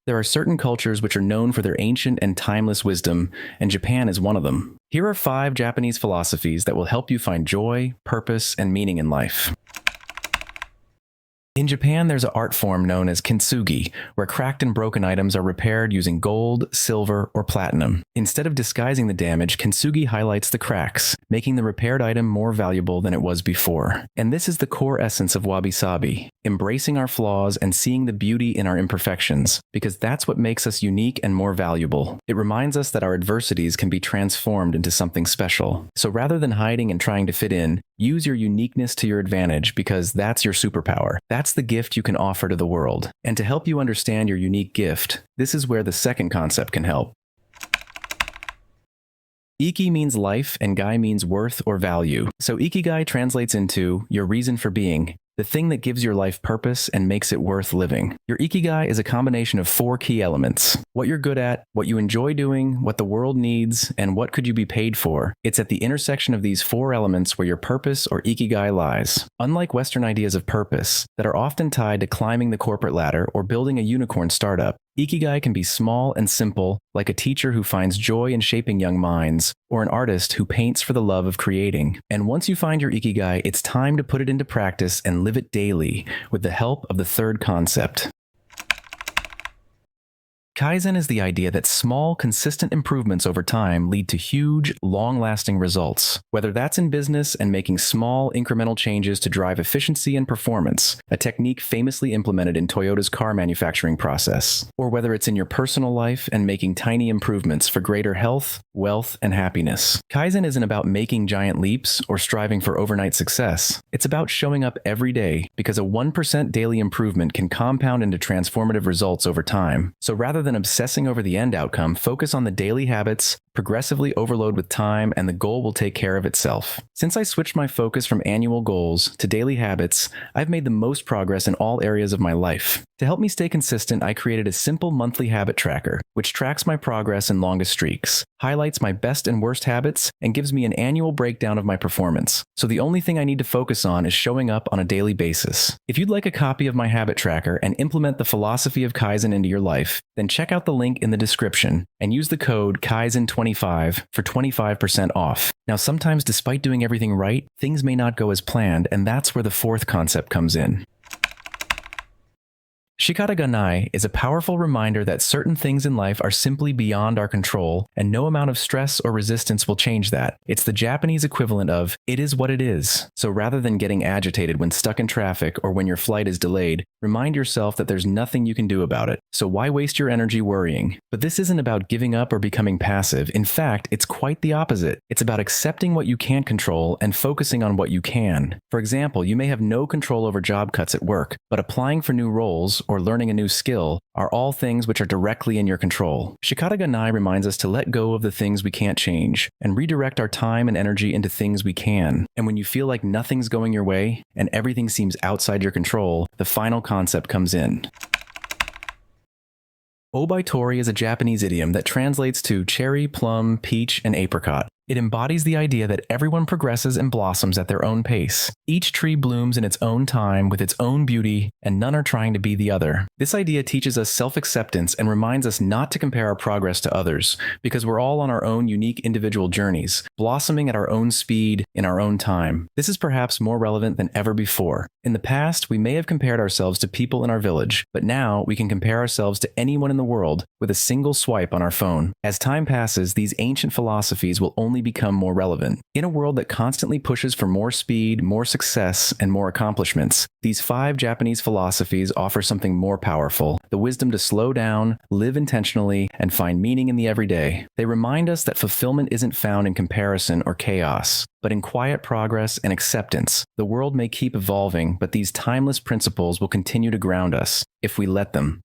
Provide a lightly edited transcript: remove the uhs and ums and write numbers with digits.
There are certain cultures which are known for their ancient and timeless wisdom, and Japan is one of them. Here are 5 Japanese philosophies that will help you find joy, purpose, and meaning in life. In Japan, there's an art form known as kintsugi, where cracked and broken items are repaired using gold, silver, or platinum. Instead of disguising the damage, kintsugi highlights the cracks, making the repaired item more valuable than it was before. And this is the core essence of wabi-sabi, embracing our flaws and seeing the beauty in our imperfections, because that's what makes us unique and more valuable. It reminds us that our adversities can be transformed into something special. So rather than hiding and trying to fit in, use your uniqueness to your advantage, because that's your superpower. That's the gift you can offer to the world. And to help you understand your unique gift, this is where the second concept can help. Iki means life and gai means worth or value. So ikigai translates into your reason for being, the thing that gives your life purpose and makes it worth living. Your ikigai is a combination of 4 key elements: what you're good at, what you enjoy doing, what the world needs, and what could you be paid for. It's at the intersection of these 4 elements where your purpose or ikigai lies. Unlike Western ideas of purpose that are often tied to climbing the corporate ladder or building a unicorn startup, ikigai can be small and simple, like a teacher who finds joy in shaping young minds, or an artist who paints for the love of creating. And once you find your ikigai, it's time to put it into practice and live it daily with the help of the third concept. Kaizen is the idea that small, consistent improvements over time lead to huge, long-lasting results. Whether that's in business and making small, incremental changes to drive efficiency and performance, a technique famously implemented in Toyota's car manufacturing process, or whether it's in your personal life and making tiny improvements for greater health, wealth, and happiness. Kaizen isn't about making giant leaps or striving for overnight success. It's about showing up every day, because a 1% daily improvement can compound into transformative results over time. So rather than obsessing over the end outcome, focus on the daily habits, progressively overload with time, and the goal will take care of itself. Since I switched my focus from annual goals to daily habits, I've made the most progress in all areas of my life. To help me stay consistent, I created a simple monthly habit tracker, which tracks my progress and longest streaks, highlights my best and worst habits, and gives me an annual breakdown of my performance. So the only thing I need to focus on is showing up on a daily basis. If you'd like a copy of my habit tracker and implement the philosophy of Kaizen into your life, then check out the link in the description and use the code Kaizen25 for 25% off. Now, sometimes despite doing everything right, things may not go as planned, and that's where the 4th concept comes in. Shikatagana is a powerful reminder that certain things in life are simply beyond our control, and no amount of stress or resistance will change that. It's the Japanese equivalent of, it is what it is. So rather than getting agitated when stuck in traffic or when your flight is delayed, remind yourself that there's nothing you can do about it. So why waste your energy worrying? But this isn't about giving up or becoming passive. In fact, it's quite the opposite. It's about accepting what you can't control and focusing on what you can. For example, you may have no control over job cuts at work, but applying for new roles or learning a new skill are all things which are directly in your control. Shikatagana reminds us to let go of the things we can't change and redirect our time and energy into things we can. And when you feel like nothing's going your way and everything seems outside your control, the final concept comes in. Obaitori is a Japanese idiom that translates to cherry, plum, peach, and apricot. It embodies the idea that everyone progresses and blossoms at their own pace. Each tree blooms in its own time with its own beauty, and none are trying to be the other. This idea teaches us self-acceptance and reminds us not to compare our progress to others, because we're all on our own unique individual journeys, blossoming at our own speed in our own time. This is perhaps more relevant than ever before. In the past, we may have compared ourselves to people in our village, but now we can compare ourselves to anyone in the world with a single swipe on our phone. As time passes, these ancient philosophies will only become more relevant. In a world that constantly pushes for more speed, more success, and more accomplishments, these 5 Japanese philosophies offer something more powerful: the wisdom to slow down, live intentionally, and find meaning in the everyday. They remind us that fulfillment isn't found in comparison or chaos, but in quiet progress and acceptance. The world may keep evolving, but these timeless principles will continue to ground us if we let them.